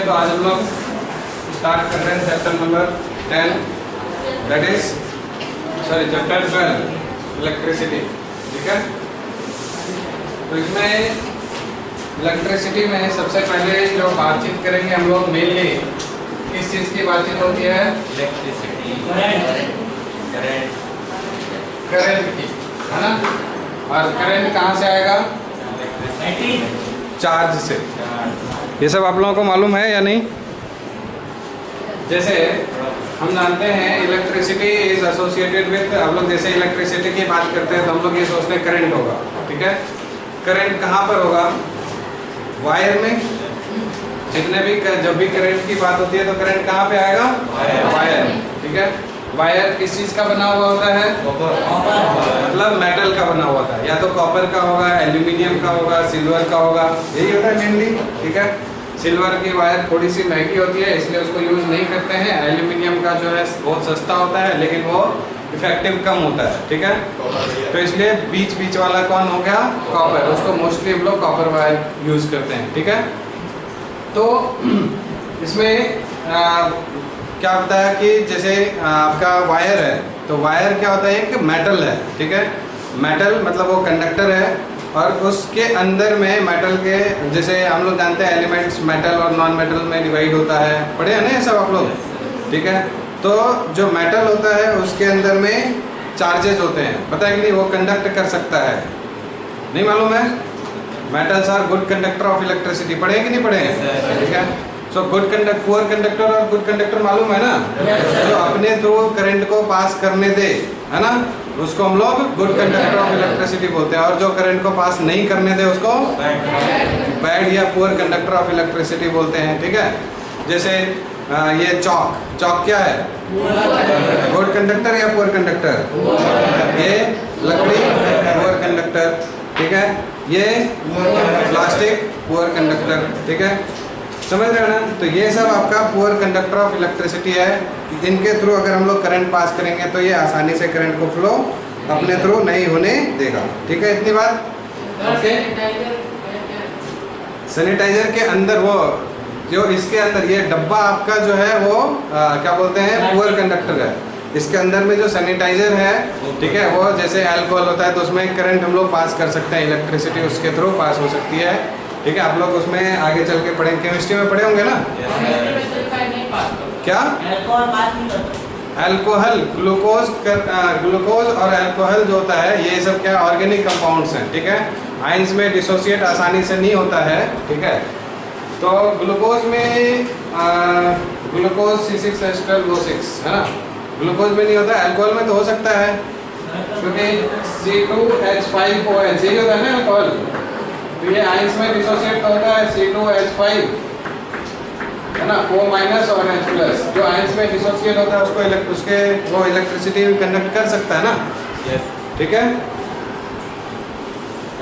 तो आज हम लोग स्टार्ट कर रहे हैं chapter number 10, that is chapter 12 electricity. ठीक है, तो इसमें इलेक्ट्रिसिटी में सबसे पहले जो बातचीत करेंगे हम लोग मेनली किस चीज़ की बातचीत होती है? इलेक्ट्रिसिटी, करंट की, है ना। और करंट कहाँ से आएगा? चार्ज से। ये सब आप लोगों को मालूम है या नहीं? जैसे हम जानते हैं इलेक्ट्रिसिटी इज एसोसिएटेड विद, हम लोग जैसे इलेक्ट्रिसिटी की बात करते हैं तो हम लोग ये सोचते हैं करंट होगा। ठीक है, करंट कहाँ पर होगा? वायर में। जितने भी जब भी करंट की बात होती है तो करंट कहाँ पे आएगा? वायर। ठीक है, वायर किस चीज़ का बना हुआ होता है? मतलब मेटल का बना हुआ था, या तो कॉपर का होगा, एल्यूमिनियम का होगा, सिल्वर का होगा, यही होता है मेनली। ठीक है, सिल्वर की वायर थोड़ी सी महंगी होती है इसलिए उसको यूज़ नहीं करते हैं। एल्यूमिनियम का जो है बहुत सस्ता होता है लेकिन वो इफेक्टिव कम होता है। ठीक है, तो इसलिए बीच वाला कौन हो गया? कॉपर। उसको मोस्टली हम लोग कॉपर वायर यूज़ करते हैं। ठीक है, तो इसमें क्या होता है कि जैसे आपका वायर है तो वायर क्या होता है? एक मेटल है। ठीक है, मेटल मतलब वो कंडक्टर है और उसके अंदर में मेटल के, जैसे हम लोग जानते हैं एलिमेंट्स मेटल और नॉन मेटल में डिवाइड होता है, पढ़े हैं ना ये सब आप लोग? ठीक है, तो जो मेटल होता है उसके अंदर में चार्जेस होते हैं, पता है कि नहीं? वो कंडक्ट कर सकता है, नहीं मालूम है? Metals are good conductor of electricity, पढ़े कि नहीं पढ़े? ठीक है, so good conductor, poor conductor और गुड कंडक्टर मालूम है ना? जो अपने थ्रू करंट को पास करने दे, है ना, उसको हम लोग गुड कंडक्टर ऑफ इलेक्ट्रिसिटी बोलते हैं। और जो करंट को पास नहीं करने दे उसको बैड या पुअर कंडक्टर ऑफ इलेक्ट्रिसिटी बोलते हैं। ठीक है, जैसे ये चॉक क्या है? गुड कंडक्टर या पुअर कंडक्टर? ये लकड़ी पुअर कंडक्टर। ठीक है, ये प्लास्टिक पुअर कंडक्टर। ठीक है, समझ रहे हो ना? तो ये सब आपका पुअर कंडक्टर ऑफ इलेक्ट्रिसिटी है। इनके थ्रू अगर हम लोग करंट पास करेंगे तो ये आसानी से करंट को फ्लो अपने थ्रू नहीं होने देगा। ठीक है, इतनी बात ओके। सैनिटाइजर के अंदर वो जो इसके अंदर ये डब्बा आपका जो है वो क्या बोलते हैं? पुअर कंडक्टर है। इसके अंदर में जो सैनिटाइजर है, ठीक है, वो जैसे अल्कोहल होता है तो उसमें करंट हम लोग पास कर सकते हैं, इलेक्ट्रिसिटी उसके थ्रू पास हो सकती है। ठीक है, आप लोग उसमें आगे चल के पढ़ेंगे, केमिस्ट्री में पढ़े होंगे ना? क्या? अल्कोहल, ग्लूकोज और अल्कोहल जो होता है ये सब क्या ऑर्गेनिक कंपाउंड्स हैं। ठीक है, आयंस में डिसोसिएट आसानी से नहीं होता है। ठीक है, तो ग्लूकोज में ग्लूकोज C6H12O6 है ना, ग्लूकोज में नहीं होता, अल्कोहल में तो हो सकता है क्योंकि C2H5OH यही होता है ना अल्कोहल। तो ये आयंस में डिसोसिएट होता है C2H5 है ना, O- और H+। जो आयंस में डिसोसिएट होता है उसको उसके वो इलेक्ट्रिसिटी कंडक्ट कर सकता है ना। ठीक है,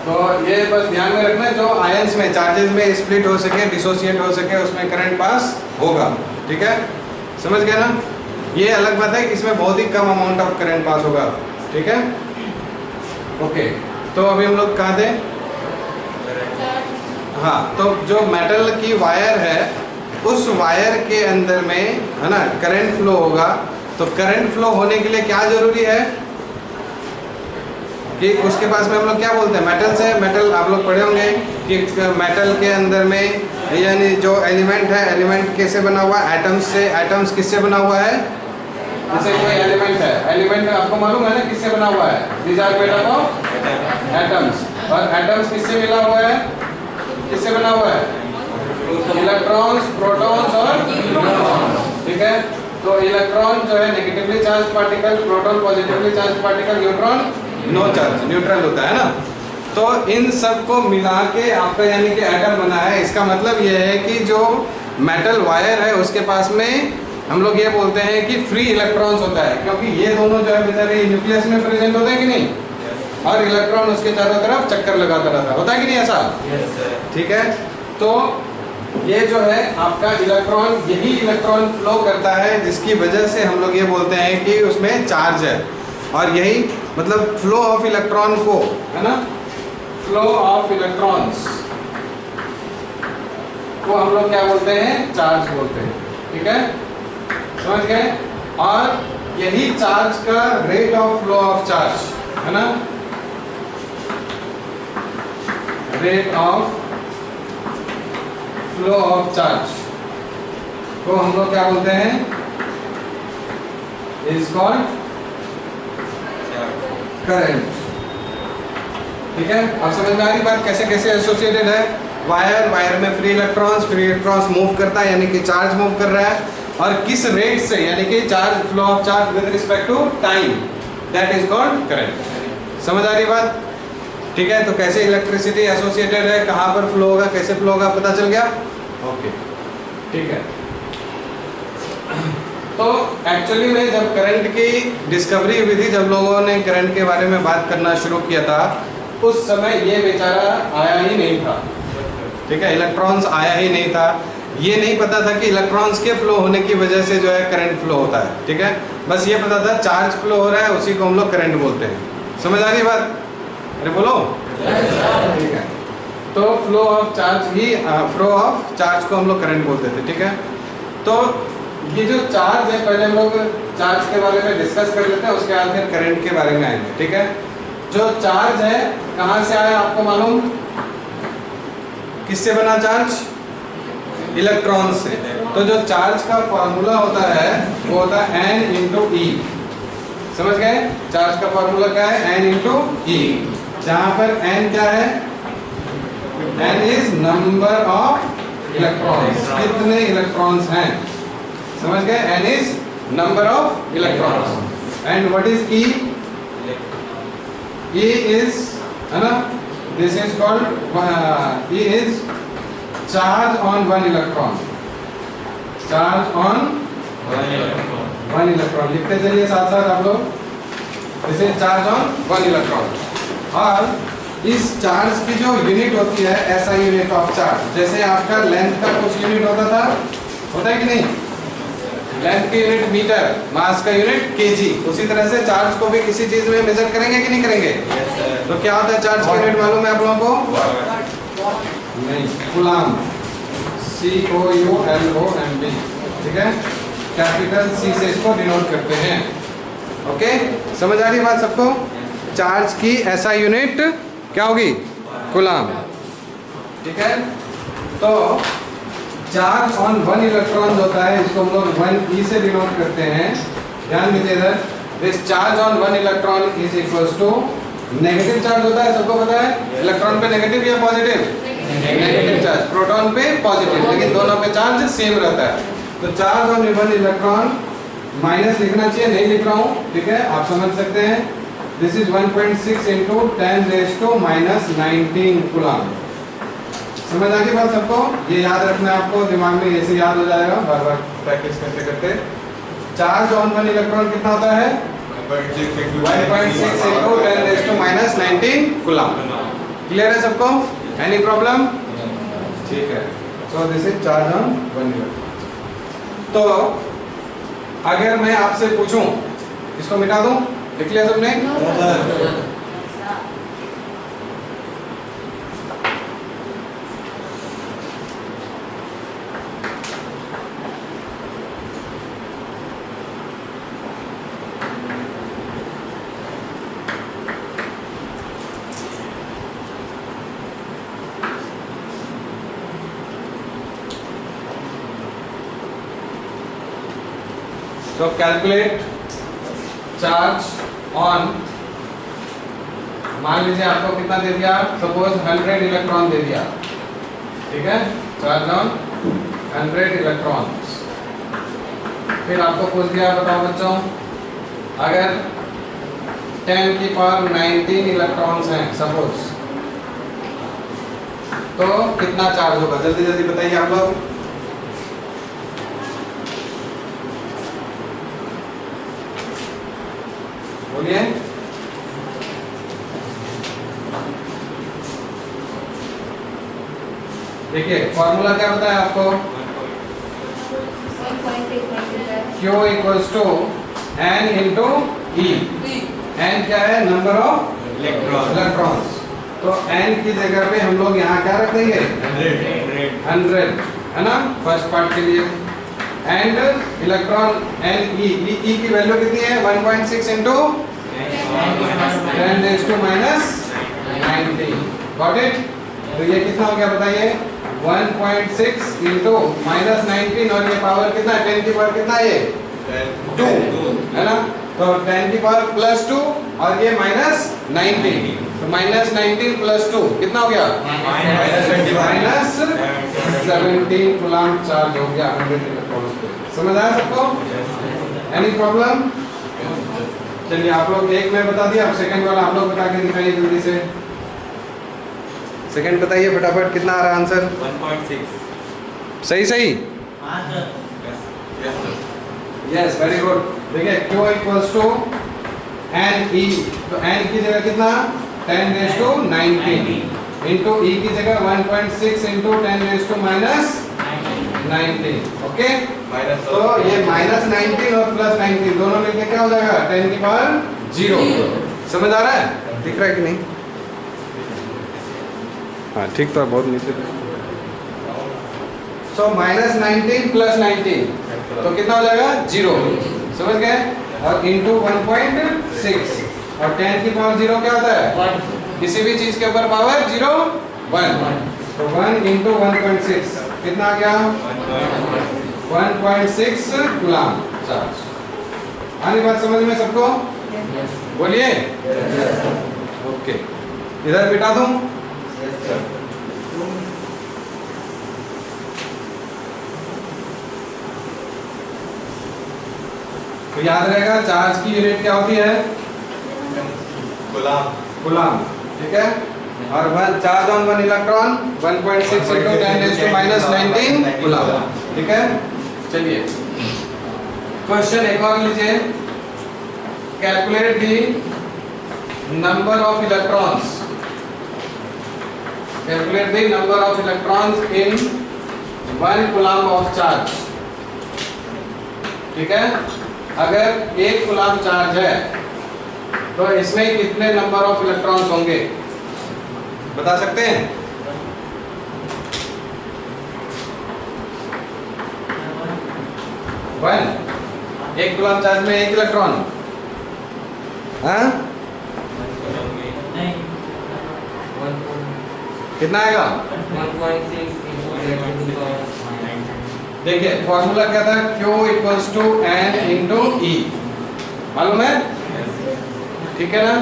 तो ये बस ध्यान में रखना, जो आयंस में चार्जेस में स्प्लिट हो सके, डिसोसिएट हो सके, उसमें करंट पास होगा। ठीक है, समझ गए ना? ये अलग बात है कि इसमें बहुत ही कम अमाउंट ऑफ करंट पास होगा। ठीक है, ओके, तो अभी हम लोग कहाँ थे? हाँ, तो जो मेटल की वायर है उस वायर के अंदर में, है ना, करंट फ्लो होगा। तो करंट फ्लो होने के लिए क्या जरूरी है कि उसके पास में हम लोग क्या बोलते हैं? मेटल से, मेटल आप लोग पढ़े होंगे कि मेटल के अंदर में यानी जो एलिमेंट है, एलिमेंट कैसे बना हुआ है? एटम्स से। एटम्स किससे बना हुआ है? जैसे कोई एलिमेंट है, एलिमेंट आपको मालूम है ना किससे बना हुआ है? These are made up of atoms. और एटम्स किससे मिला हुआ है? किससे बना हुआ है? इलेक्ट्रॉन्स, प्रोटॉन्स और न्यूट्रॉन्स। ठीक है, तो इलेक्ट्रॉन जो है negatively charge particle, proton positively charge particle, neutron no charge, neutral होता है ना। तो इन सब को मिला के आपका यानी कि एटम बना है। इसका मतलब यह है कि जो मेटल वायर है उसके पास में हम लोग ये बोलते हैं कि फ्री इलेक्ट्रॉन्स होता है, क्योंकि ये दोनों जो है बेचारे न्यूक्लियस में प्रेजेंट होते हैं कि नहीं, और इलेक्ट्रॉन उसके चारों तरफ चक्कर लगाता रहता है, होता है कि नहीं ऐसा? ठीक है, तो ये जो है आपका इलेक्ट्रॉन, यही इलेक्ट्रॉन फ्लो करता है जिसकी वजह से हम लोग ये बोलते हैं कि उसमें चार्ज है। और यही मतलब फ्लो ऑफ इलेक्ट्रॉन को, है ना, फ्लो ऑफ इलेक्ट्रॉन्स को हम लोग क्या बोलते हैं, चार्ज बोलते हैं। ठीक है, समझ गए। और यही चार्ज का rate of flow of charge है ना, rate of flow of charge को हम लोग क्या बोलते हैं, इज कॉल्ड करंट। ठीक है, अब समझ में आ रही बात कैसे कैसे एसोसिएटेड है। वायर में फ्री इलेक्ट्रॉन्स मूव करता है, यानी कि चार्ज मूव कर रहा है, और किस रेट से, यानी कि charge flow of charge with respect to time, that is called current. समझ आ रही बात। ठीक है, तो कैसे इलेक्ट्रिसिटी एसोसिएटेड है, कहाँ पर फ्लो होगा, कैसे फ्लो होगा, पता चल गया। ओके, ठीक है। तो एक्चुअली में जब करंट की डिस्कवरी हुई थी, जब लोगों ने करंट के बारे में बात करना शुरू किया था, उस समय ये बेचारा आया ही नहीं था। ठीक है, इलेक्ट्रॉन्स आया ही नहीं था। ये नहीं पता था कि इलेक्ट्रॉन्स के फ्लो होने की वजह से जो है करंट फ्लो होता है। ठीक है, बस ये पता था चार्ज फ्लो हो रहा है, उसी को हम लोग करंट बोलते हैं। समझ आ रही बात। अरे बोलो। ठीक है, तो फ्लो ऑफ चार्ज को हम लोग करंट बोलते थे। ठीक है, तो ये जो चार्ज है, पहले हम लोग चार्ज के बारे में डिस्कस कर लेते हैं, उसके बाद फिर करंट के बारे में आएंगे। ठीक है, जो चार्ज है कहाँ से आया आपको मालूम, किससे बना चार्ज, इलेक्ट्रॉन से। तो जो चार्ज का फॉर्मूला होता है वो होता है n इंटू ई। समझ गए, चार्ज का फॉर्मूला क्या है, n इंटू ई, जहां पर n क्या है, n is number of electrons, कितने इलेक्ट्रॉन्स हैं। समझ गए, n is number of electrons. And what is E, E is, है ना, this is called E is charge on one electron, charge on one electron। लिखते चलिए साथ साथ आप लोग, this is charge on one electron। और इस चार्ज की जो यूनिट होती है, ऐसा यूनिट ऑफ चार्ज, जैसे आपका लेंथ का कुछ यूनिट होता है कि नहीं, लेंथ की यूनिट मीटर, मास का यूनिट केजी, उसी तरह से चार्ज को भी किसी चीज में मेजर करेंगे कि नहीं करेंगे। तो क्या होता है चार्ज की यूनिट, मालूम है आप लोगों को, नहीं, कूलम, COULOMB। ठीक है, कैपिटल C से इसको डिनोट करते हैं। ओके, समझ आ रही बात सबको। चार्ज की ऐसा यूनिट क्या होगी, कूलम। ठीक है, तो चार्ज ऑन वन इलेक्ट्रॉन होता है, इसको हम लोग 1e से डिनोट करते हैं। ध्यान दीजिए इधर, this charge on one electron is equals to, negative charge होता है, सबको पता है, इलेक्ट्रॉन पे नेगेटिव या पॉजिटिव, नेगेटिव चार्ज, प्रोटॉन पे पॉजिटिव, लेकिन दोनों पे चार्ज सेम रहता है। तो charge on one electron, minus लिखना चाहिए, नहीं लिख रहा हूँ। ठीक है, आप समझ सकते हैं, दिस इज 1.6 इंटू 10⁻⁹ कूलम। समझ आ गई बात सबको, ये याद रखना है आपको, दिमाग में ऐसे याद हो जाएगा बार बार प्रैक्टिस करते करते। चार्ज ऑन वन इलेक्ट्रॉन कितना होता है, 1.6 इंटू 10⁻⁹ कूलम। क्लियर है सबको, एनी प्रॉब्लम। ठीक है, so this is charge on one electron. तो अगर मैं आपसे पूछूं, इसको मिटा दूं, लिख लिया सबने। तो कैलकुलेट चार्ज ऑन, मान लीजिए आपको कितना दे दिया, सपोज 100 इलेक्ट्रॉन दे दिया। ठीक है, चार्ज ऑन 100 इलेक्ट्रॉन्स। फिर आपको पूछ दिया, बताओ बच्चों, अगर 10 की पावर 19 इलेक्ट्रॉन्स हैं सपोज, तो कितना चार्ज होगा, जल्दी जल्दी बताइए आप लोग। बोलिए। देखिए फॉर्मूला क्या बताया आपको, Q equals to N into E। N क्या है, नंबर ऑफ इलेक्ट्रॉन्स। तो N की जगह पे हम लोग यहाँ क्या रख देंगे, 100। 100 है ना फर्स्ट पार्ट के लिए। एंड इलेक्ट्रॉन एंड ई की वैल्यू कितनी है 1.6 इंटू 10⁻⁹ गॉट इट। तो ये कितना हो गया बताइए 1.6 इंटू -19 और ये पावर कितना है 10 की पावर कितना है ये 2 है ना। तो 10 की पावर +2 और ये -19 तो -19 +2 कितना हो गया -17 कूलम चार्ज हो गया 100 इलेक्ट्रॉन्स पे। समझ आया सबको? Any problem? चलिए आप लोग एक मैं बता दिया, अब सेकंड वाला आप लोग बता के दिखाइए जल्दी से। सेकंड बताइए फटाफट कितना आ रहा है आंसर? 1.6। सही सही यस वेरी गुड। देखिए Q equals to N E, तो एन की जगह कितना 10⁻⁹ इंटू ई की जगह 1.6 इंटू 10⁻⁻⁹ ओके। तो ये -19 और +19 दोनों मिलके क्या हो जाएगा 10 की पावर 0। समझ आ रहा है? दिख रहा है कि नहीं? हाँ ठीक तो बहुत नीचे। सो -19 +19 तो कितना हो जाएगा 0। समझ गए? और इंटू 1.6 और 10 की पावर 0 क्या होता है किसी भी चीज के ऊपर पावर 0 1 तो 1 इंटू 1.6 कितना आ गया 1.6 कूलम चार्ज। आनी बात समझ में सबको? बोलिए ओके। इधर बिठा दूं? तो याद रहेगा चार्ज की यूनिट क्या होती है कूलम, ठीक है। और charge on 1 electron 1.6 into 10⁻⁹ coulomb, ठीक है। चलिए क्वेश्चन एक और लीजिए। Calculate the number of electrons, calculate the number of electrons in 1 coulomb of charge, ठीक है। अगर 1 कूलम चार्ज है तो इसमें कितने नंबर ऑफ इलेक्ट्रॉन्स होंगे बता सकते हैं? वन 1 कूलम चार्ज में 1 इलेक्ट्रॉन, हाँ कितना आएगा? 1.6 देखिए फॉर्मूला क्या था Q equals to N into E, मालूम है? ठीक है ना।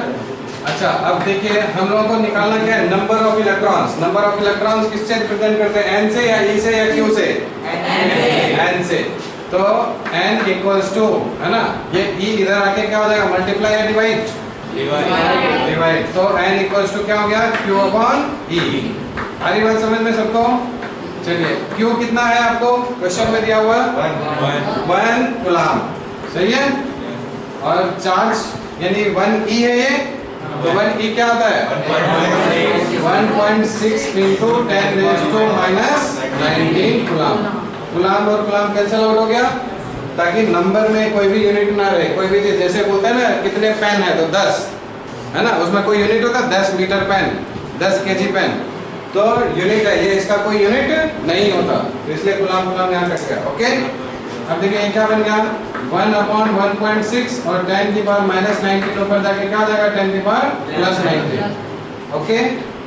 अच्छा अब देखिए हम लोगों को निकालना क्या है number of electrons. Number of electrons किससे रिप्रेजेंट करते हैं N से या E से या Q से? N से। तो N इक्वल्स टू है ना ये E इधर आके क्या हो जाएगा मल्टीप्लाई या डिवाइड? डिवाइड। तो N इक्वल्स टू क्या हो गया Q अपॉन E। आ रही बात समझ में सबको? चलिए Q कितना है आपको क्वेश्चन में दिया हुआ 1 कूलम, सही है। और चार्ज यानी 1 E है ये, तो 1 E क्या होता है 1.6 इंटू 10⁻⁻⁷ कूलम। कूलम और कूलम कैंसिल आउट हो गया ताकि नंबर में कोई भी यूनिट ना रहे। कोई भी चीज जैसे बोलते हैं ना कितने पेन है तो 10 है ना, उसमें कोई यूनिट होता है 10 मीटर पेन 10 kg पेन, तो यूनिट है ये, इसका कोई यूनिट नहीं होता, तो इसलिए कूलम कूलम यहाँ कट गया। ओके अब देखिए ये क्या बन गया 1 अपॉन 1.6 और 10 की पावर -19 ऊपर जाके क्या आ जाएगा 10 की पावर +19। ओके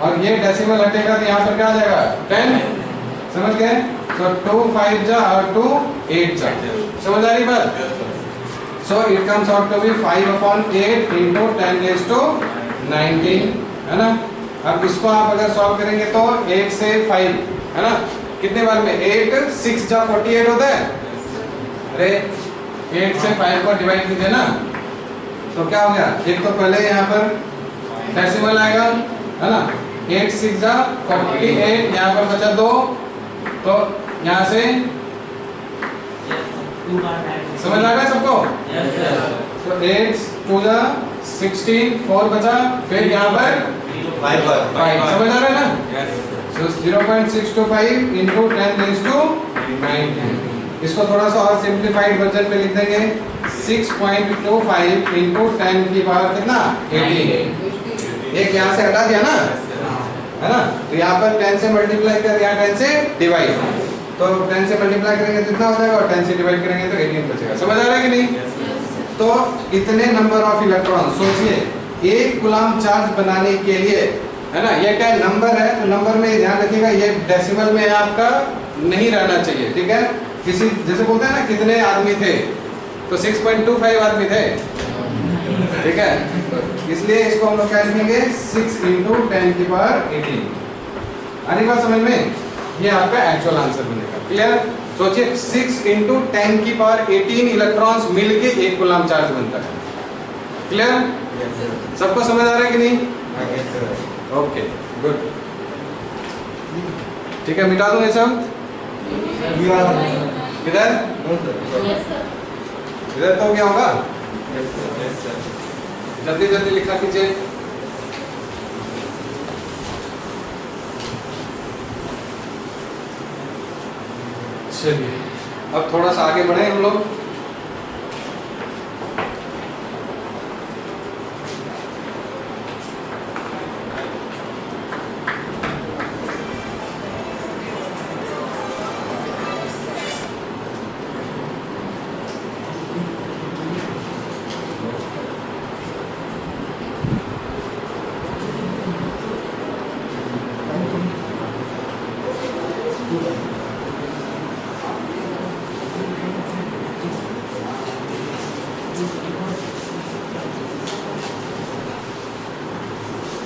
और ये डेसिमल हटेगा तो यहाँ पर क्या आ जाएगा 10। समझ गए? तो 2 5 जा और 2 8 जा। समझ आ रही बात? So it comes out to be 5 upon 8 into 10⁻⁹ है ना। अब इसको आप अगर सॉल्व करेंगे तो 8 से 5 है ना, कितने बार में 8 6 जा 48 होता है। अरे 8 से 5 को डिवाइड कीजिए ना, तो क्या हो गया एक तो पहले यहाँ पर डेसिमल आएगा है ना 8 6 जा 48, यहाँ पर बचा 2, तो यहाँ से समझ आ गया सबको? तो 8 2 जा 16 4 बचा, फिर यहाँ पर 5 समझ आ रहा है ना। So 0.625 इंटू 10⁻⁹ इसको थोड़ा सा और सिंप्लीफाइड वर्जन में लिख देंगे 6.25 इंटू 10 की पावर कितना 18। एक यहाँ से हटा दिया ना है ना, तो यहाँ पर 10 से मल्टीप्लाई कर, यहाँ 10 से डिवाइड, तो 10 से मल्टीप्लाई करेंगे तो इतना हो जाएगा और 10 से डिवाइड करेंगे तो 18 बचेगा। समझ आ रहा है कि नहीं? तो इतने नंबर ऑफ इलेक्ट्रॉन, सोचिए एक कूलम्ब चार्ज बनाने के लिए, है ना, ये क्या नंबर है, तो नंबर में ध्यान रखिएगा ये डेसिमल में आपका नहीं रहना चाहिए, ठीक है। किसी जैसे बोलते हैं ना कितने आदमी थे, तो 6.25 आदमी थे, ठीक है, तो इसलिए इसको हम लोग क्या लिखेंगे 6 × 10⁻18। आने बात समझ में, ये आपका एक्चुअल आंसर बनेगा। क्लियर? सोचिए 6 × 10⁻18 इलेक्ट्रॉन्स मिलके एक कूलम्ब चार्ज बनता है। क्लियर? सबको समझ आ रहा है कि नहीं? ओके गुड, ठीक है, मिटा दूं ये सब इधर, इधर तो क्या होगा, जल्दी जल्दी लिखा कीजिए। चलिए अब थोड़ा सा आगे बढ़े हम लोग।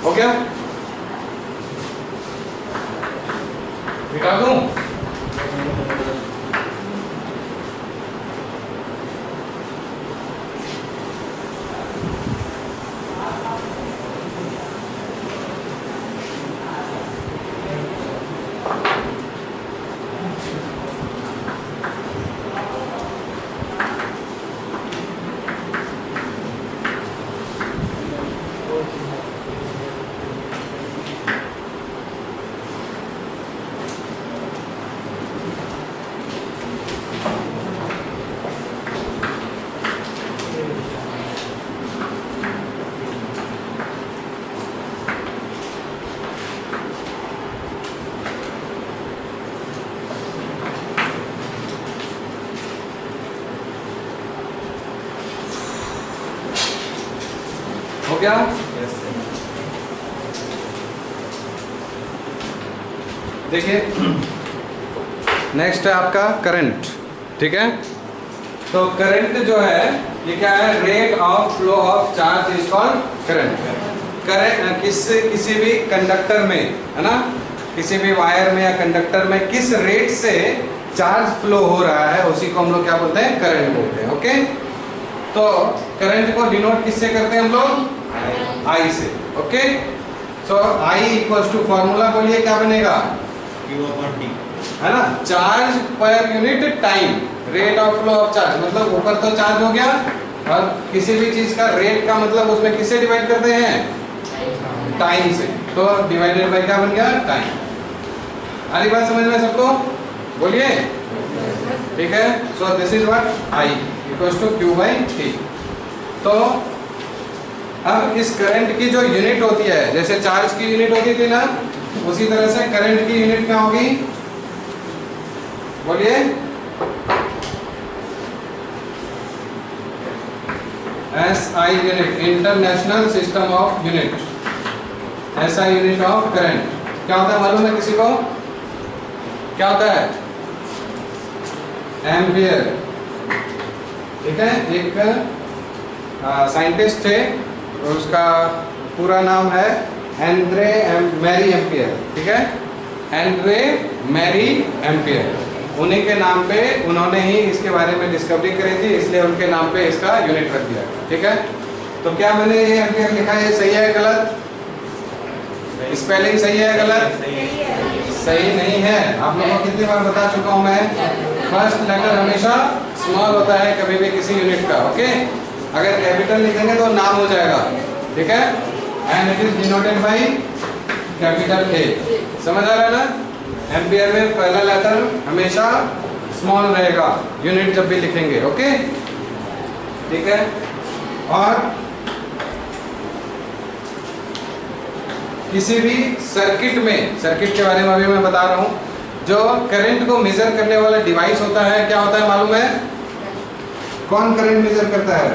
हो गया, मिटा दूं? हो गया? देखिए नेक्स्ट है आपका करंट, ठीक है। तो करंट जो है ये क्या है, rate of flow of charge is called current. Current किसी भी कंडक्टर में, है ना, किसी भी वायर में या कंडक्टर में किस रेट से चार्ज फ्लो हो रहा है उसी को हम लोग क्या बोलते हैं, करंट बोलते हैं। ओके, तो करंट को डिनोट किससे करते हैं हम लोग, I से। Okay, so I equals to formula बोलिए क्या बनेगा, Q/T, है ना, चार्ज पर unit time, rate of flow of charge, मतलब ऊपर तो चार्ज हो गया और किसी भी चीज का रेट का मतलब उसमें किससे डिवाइड करते हैं, टाइम से, तो डिवाइडेड बाय क्या बन गया, टाइम। आरी बात समझ में सबको, बोलिए, ठीक है। So this is what I equals to Q/T। तो अब इस करंट की जो यूनिट होती है, जैसे चार्ज की यूनिट होती थी ना, उसी तरह से करंट की यूनिट क्या होगी, बोलिए, SI unit, international system of unit, SI unit of current क्या होता है मालूम है किसी को, क्या होता है, एम्पियर, ठीक है। एक साइंटिस्ट थे, उसका पूरा नाम है एंड्रे मैरी एम्पियर, ठीक है, एंड्रे मैरी एम्पियर, उन्हीं के नाम पे उन्होंने ही इसके बारे में डिस्कवरी करी थी, इसलिए उनके नाम पे इसका यूनिट रख दिया, ठीक है। तो क्या मैंने ये एम्पियर लिखा है, सही है गलत, स्पेलिंग सही है गलत, सही नहीं है। आप लोगों को कितनी बार बता चुका हूं मैं, फर्स्ट लेटर हमेशा स्मॉल होता है कभी भी किसी यूनिट का, ओके। अगर कैपिटल लिखेंगे तो नाम हो जाएगा, ठीक है, and it is denoted by capital A। समझ आ रहा है ना, एम्पियर में पहला लेटर हमेशा स्मॉल रहेगा यूनिट जब भी लिखेंगे, ओके, ठीक है। और किसी भी सर्किट में, सर्किट के बारे में अभी मैं बता रहा हूँ, जो करंट को मेजर करने वाला डिवाइस होता है, क्या होता है मालूम है? कौन करंट मेजर करता है?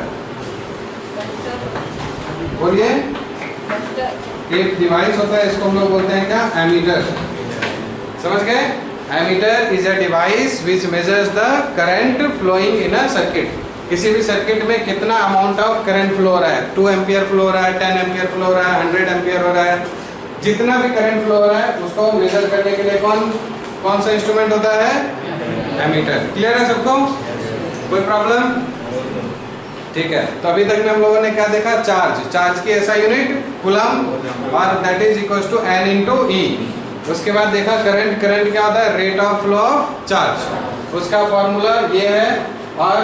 बोलिए। एक डिवाइस होता है, इसको हम लोग बोलते हैं क्या? एमीटर। समझ गए? Ammeter is a device which measures the current flowing in a circuit. किसी भी सर्किट में कितना अमाउंट ऑफ करंट फ्लो हो रहा है, 2 एम्पियर फ्लो हो रहा है, 10 एम्पियर फ्लो हो रहा है, 100 एम्पियर हो रहा है, जितना भी करंट फ्लो हो रहा है उसको मेजर करने के लिए कौन सा इंस्ट्रूमेंट होता है? एमीटर। क्लियर है सबको? कोई प्रॉब्लम? ठीक है। तो अभी तक में हम लोगों ने क्या देखा? चार्ज की ऐसा यूनिट कूलम, और that is equal to N into E। उसके बाद देखा करंट क्या होता है? Rate of flow of charge, उसका फॉर्मूला ये है। और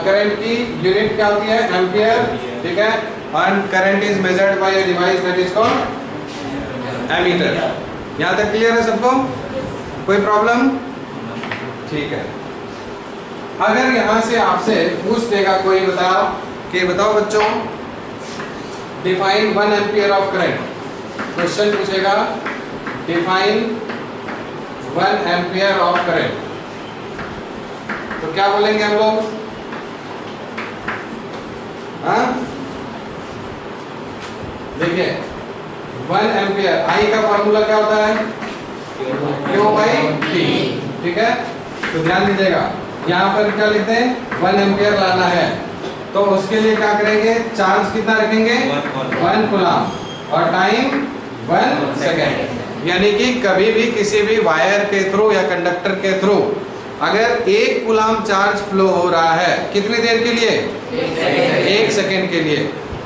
करंट की यूनिट क्या होती है? एम्पियर। ठीक है। And current is measured by a device that is called ammeter. यहाँ तक क्लियर है सबको? कोई प्रॉब्लम? ठीक है। अगर यहाँ से आपसे पूछ देगा कोई, बताओ बच्चों, define 1 ampere of current. Question पूछेगा डिफाइन 1 एम्पियर ऑफ करंट, तो क्या बोलेंगे हम लोग? हाँ, देखिए 1 एम्पियर, आई का फॉर्मूला क्या होता है? Q by T। ठीक है। तो ध्यान दीजिएगा, यहाँ पर क्या लिखते हैं? 1 एम्पियर लाना है, तो उसके लिए क्या करेंगे? चार्ज कितना रखेंगे? 1 कूलम, और टाइम 1 सेकेंड। यानी कि कभी भी किसी भी वायर के थ्रू या कंडक्टर के थ्रू अगर 1 कूलम चार्ज फ्लो हो रहा है, कितनी देर के लिए? 1 सेकेंड के लिए,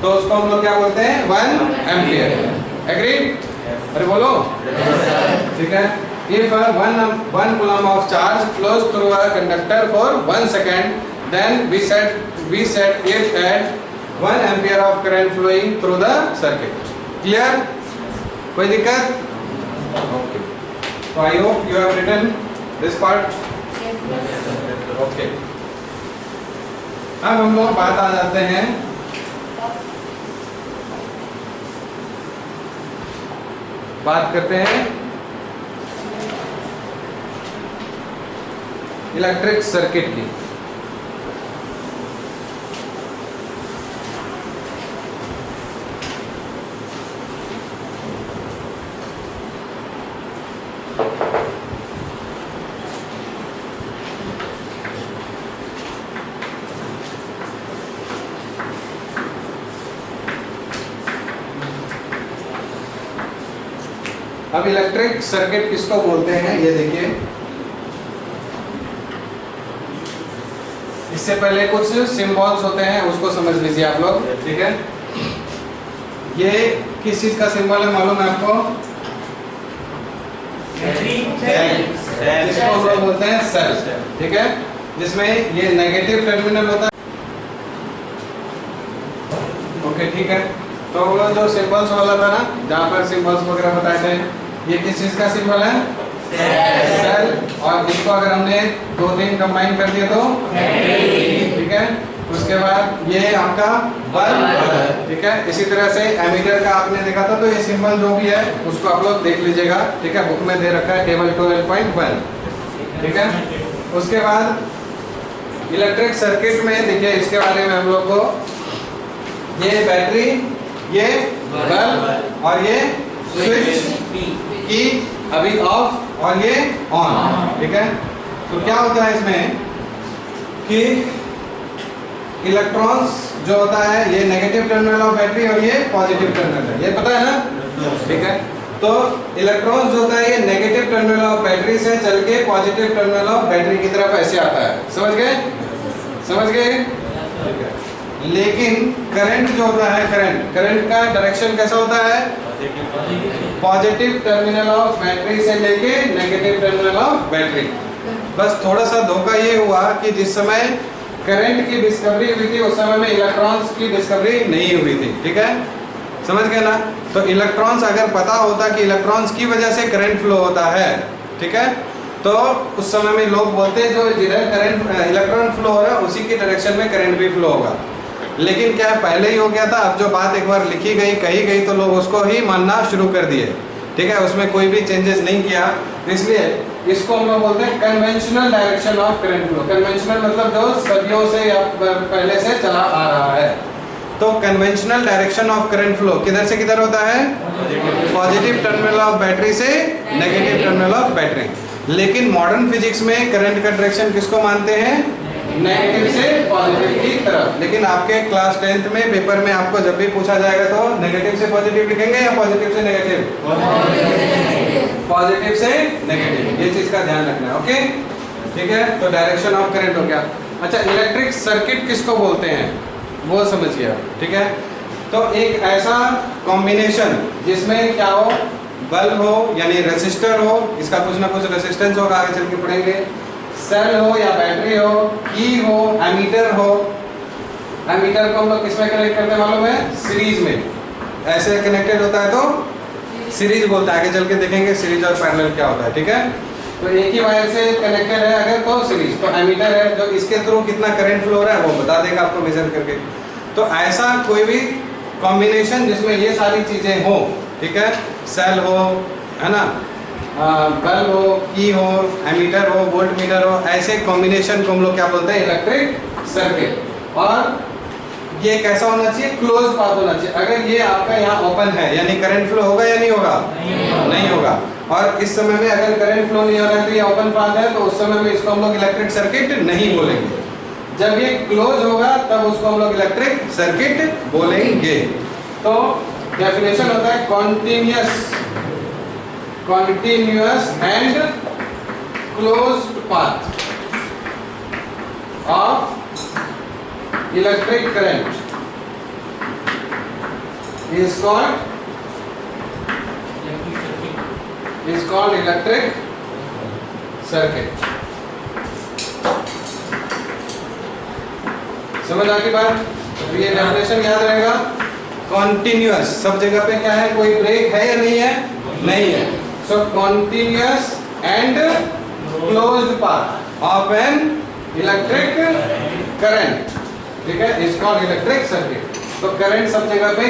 तो उसको हम लोग क्या बोलते हैं? 1 एम्पियर। एग्रीड? अरे बोलो। ठीक है। If 1 coulomb of charge flows through a conductor for 1 second, then we set it at 1 ampere of current flowing through the circuit. Clear? कोई दिक्कत? Okay. So I hope you have written this part. Okay. अब हम लोग बात आ जाते हैं बात करते हैं इलेक्ट्रिक सर्किट की। अब इलेक्ट्रिक सर्किट किसको बोलते हैं, ये देखिए। इससे पहले कुछ सिंबल्स होते हैं, उसको समझ लीजिए आप लोग। ठीक है। ये किस चीज का सिंबल है मालूम है आपको? इसको हम लोग बोलते हैं सेल। ठीक है। जिसमें ये नेगेटिव टर्मिनल होता है। ओके, ठीक है। तो वो जो सिंबल्स वाला था ना, जहाँ पर सिंबल्स वगैरह बताए थे, ये किस चीज का सिंबल है? सेल। और इसको अगर हमने 2-3 कंबाइन कर दिया तो ठीक है। उसके बाद ये आपका बल्ब। ठीक है। इसी तरह से एमीटर का आपने देखा था, तो ये सिंबल जो भी है उसको आप लोग देख लीजिएगा। ठीक है। बुक में दे रखा है टेबल 12.1। ठीक है। उसके बाद इलेक्ट्रिक सर्किट में देखिए, इसके बारे में हम लोग को, ये बैटरी, ये बल्ब, और ये स्विच की अभी ऑफ और ये ऑन। ठीक है। तो क्या होता है इसमें कि इलेक्ट्रॉन्स जो होता है, ये नेगेटिव टर्मिनल ऑफ बैटरी और ये पॉजिटिव टर्मिनल है, ये पता है ना? ठीक है। तो इलेक्ट्रॉन्स जो होता है ये नेगेटिव टर्मिनल ऑफ बैटरी से चल के पॉजिटिव टर्मिनल ऑफ बैटरी की तरफ ऐसे आता है। समझ गए? समझ गए? ठीक है। लेकिन करंट जो होता है, करंट का डायरेक्शन कैसा होता है? पॉजिटिव टर्मिनल ऑफ बैटरी से लेके नेगेटिव टर्मिनल ऑफ बैटरी। बस थोड़ा सा धोखा ये हुआ कि जिस समय करंट की डिस्कवरी हुई थी, उस समय में इलेक्ट्रॉन्स की डिस्कवरी नहीं हुई थी। ठीक है। समझ गए ना? तो इलेक्ट्रॉन्स अगर पता होता कि इलेक्ट्रॉन्स की वजह से करंट फ्लो होता है, ठीक है, तो उस समय में लोग बोलते हैं जो जिधर करंट इलेक्ट्रॉन फ्लो हो रहा है उसी की डायरेक्शन में करंट भी फ्लो होगा। लेकिन क्या है, पहले ही हो गया था, अब जो बात एक बार लिखी गई कही गई तो लोग उसको ही मानना शुरू कर दिए, ठीक है, उसमें कोई भी चेंजेस नहीं किया। इसलिए इसको हम लोग बोलते हैं conventional direction of current flow. Conventional मतलब जो सदियों से या पहले से चला आ रहा है। तो conventional direction of current flow किधर से किधर होता है? पॉजिटिव टर्मिनल ऑफ बैटरी से नेगेटिव टर्मिनल ऑफ बैटरी। लेकिन मॉडर्न फिजिक्स में करंट का डायरेक्शन किसको मानते हैं? नेगेटिव से पॉजिटिव की तरफ। लेकिन आपके क्लास 10th में पेपर में आपको जब भी पूछा जाएगा तो नेगेटिव से पॉजिटिव लिखेंगे या पॉजिटिव से नेगेटिव? पॉजिटिव से नेगेटिव, ये चीज का ध्यान रखना है। ओके, ठीक है। तो डायरेक्शन ऑफ करंट हो गया। अच्छा, इलेक्ट्रिक सर्किट किसको बोलते हैं वो समझ गया, ठीक है। तो एक ऐसा कॉम्बिनेशन जिसमें क्या हो, बल्ब हो यानी रेसिस्टर हो, इसका कुछ ना कुछ रेसिस्टेंस होगा, आगे चल के पढ़ेंगे, सेल हो या बैटरी हो, की हो, एमीटर हो। एमीटर को हम लोग किसमें कनेक्ट करते हैं मालूम है? सीरीज में। ऐसे कनेक्टेड होता है तो सीरीज बोलते हैं, आगे चल के देखेंगे सीरीज और पैरेलल क्या होता है, ठीक है। तो एक ही वायर से कनेक्टेड है अगर तो सीरीज, तो एमीटर है जो इसके थ्रू कितना करंट फ्लो हो रहा है वो बता देगा आपको मेजर करके। तो ऐसा कोई भी कॉम्बिनेशन जिसमें ये सारी चीजें हो, ठीक है, सेल हो, है ना, बल्ब हो, की हो, एमीटर हो, वोल्ट मीटर हो, ऐसे कॉम्बिनेशन को हम लोग क्या बोलते हैं? Electric circuit. और ये कैसा होना चाहिए? क्लोज पाथ होना चाहिए। अगर ये आपका यहाँ ओपन है यानी करंट फ्लो होगा या नहीं होगा? नहीं होगा। और इस समय में अगर करंट फ्लो नहीं हो रहा है तो ये ओपन पाथ है, तो उस समय में इसको हम लोग इलेक्ट्रिक सर्किट नहीं बोलेंगे। जब ये क्लोज होगा तब उसको हम लोग इलेक्ट्रिक सर्किट बोलेंगे। तो डेफिनेशन होता है continuous and closed path of electric current is called electric circuit। समझ आ गई बात? तो ये डेफिनेशन याद रहेगा। कॉन्टिन्यूअस, सब जगह पे क्या है, कोई ब्रेक है या नहीं है? नहीं है। So continuous and closed path of an electric current, ठीक है, इज कॉल्ड इलेक्ट्रिक सर्किट। तो करंट सब जगह पे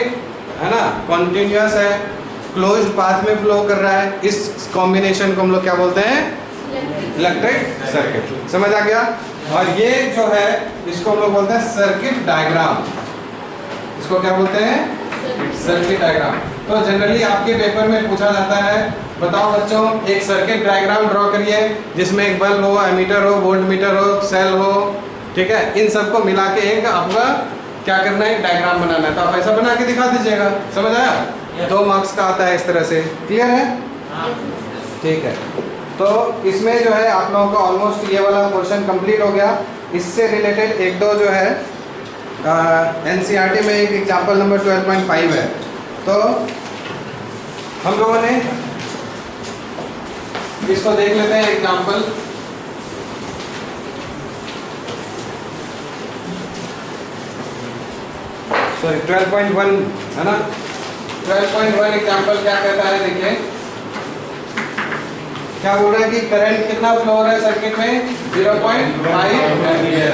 है ना, कॉन्टिन्यूअस है, क्लोज्ड पाथ में फ्लो कर रहा है, इस कॉम्बिनेशन को हम लोग क्या बोलते हैं? Electric circuit. समझ आ गया? और ये जो है इसको हम लोग बोलते हैं सर्किट डायग्राम। इसको क्या बोलते हैं? Circuit diagram. तो जनरली आपके पेपर में पूछा जाता है, बताओ बच्चों एक सर्किट डायग्राम ड्रॉ करिए जिसमें एक बल्ब हो, एमीटर हो, वोल्ट मीटर हो, सेल हो, ठीक है, इन सबको मिला के एक आपका क्या करना है? डायग्राम बनाना है। तो आप ऐसा बना के दिखा दीजिएगा। समझ आया? 2 मार्क्स का आता है इस तरह से। क्लियर है? ठीक है। तो इसमें जो है आप लोगों का ऑलमोस्ट ये वाला पोर्शन कंप्लीट हो गया। इससे रिलेटेड एक दो जो है एनसीईआरटी में एक एग्जांपल नंबर 12.5 है। तो हम लोगों ने इसको देख लेते हैं एग्जांपल। सॉरी 12.1 है ना। 12.1 एग्जांपल क्या कहता है? देखिए क्या बोल रहा है कि करंट कितना फ्लो हो रहा है सर्किट में? 0.5 एम्पीयर।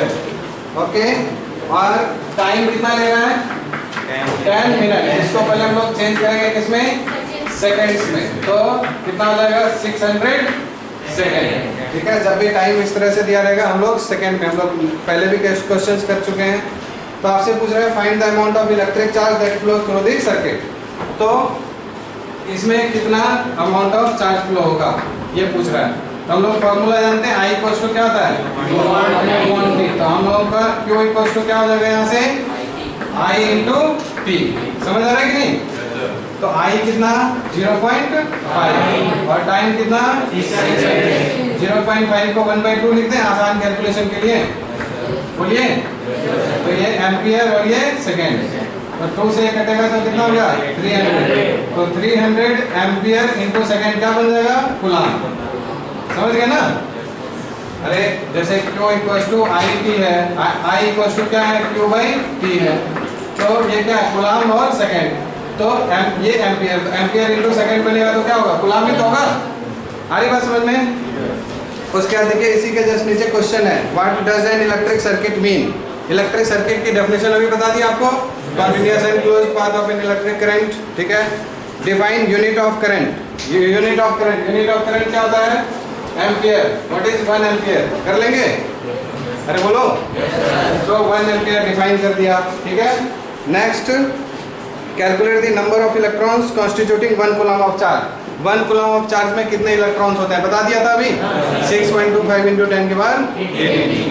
ओके, और टाइम कितना ले रहा है? 10 मिनट। इसको पहले हम लोग चेंज करेंगे किसमें? सेकंड्स में। तो कितना हो जाएगा? 600 सेकंड। ठीक है, जब भी टाइम इस तरह से दिया रहेगा हम लोग सेकंड में, हम लोग पहले भी क्वेश्चंस कर चुके हैं। तो आपसे पूछ रहे हैं find the amount of electric charge that flows through the circuit. तो इसमें कितना अमाउंट ऑफ चार्ज फ्लो होगा ये पूछ रहा है। तो हम लोग फॉर्मूला जानते हैं, I इक्वल्स टू क्या होता है? Q/T। तो हम लोगों का Q इक्वल्स टू क्या हो जाएगा यहाँ से? I into T। समझ आ रहा है कि नहीं? तो I कितना? 0.5 और टाइम कितना? 0.5 को 1/2 लिखते हैं आसान कैलकुलेशन के लिए। बोलिए, तो ये एम्पियर और ये सेकेंड। तो 2 से कटेगा तो कितना हो गया? 300। तो 300 एम्पियर इंटू सेकेंड क्या बन जाएगा? कूलाम। समझ गए ना? अरे जैसे Q इक्वल्स टू I/T है, I इक्वल्स टू क्या है? Q/T है। तो ये क्या है? कूलाम और सेकेंड। तो ये एम्पियर, तो एम्पियर इंटू सेकेंड बनेगा तो क्या होगा? कूलाम ही तो होगा। आ रही बात समझ में? उसके बाद देखिए इसी के जस्ट नीचे क्वेश्चन है, what does an electric circuit mean? Electric circuit की डेफिनेशन अभी बता दी आपको, continuous and close path of an electric current, ठीक है। Define unit of current, unit of current क्या होता है? एम्पियर। What is 1 ampere? कर लेंगे? अरे बोलो। तो 1 एम्पियर डिफाइन कर दिया, ठीक है। Next, calculate the number of electrons constituting 1 coulomb of charge. 1 coulomb of charge में कितने इलेक्ट्रॉन्स होते हैं? बता दिया था अभी, 6.25 × 10⁻18,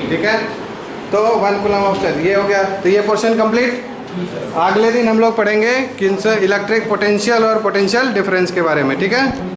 ठीक है। तो 1 कूलम ऑफ चार्ज ये हो गया। तो ये पोर्शन कंप्लीट। अगले दिन हम लोग पढ़ेंगे किन से इलेक्ट्रिक पोटेंशियल और पोटेंशियल डिफरेंस के बारे में, ठीक है।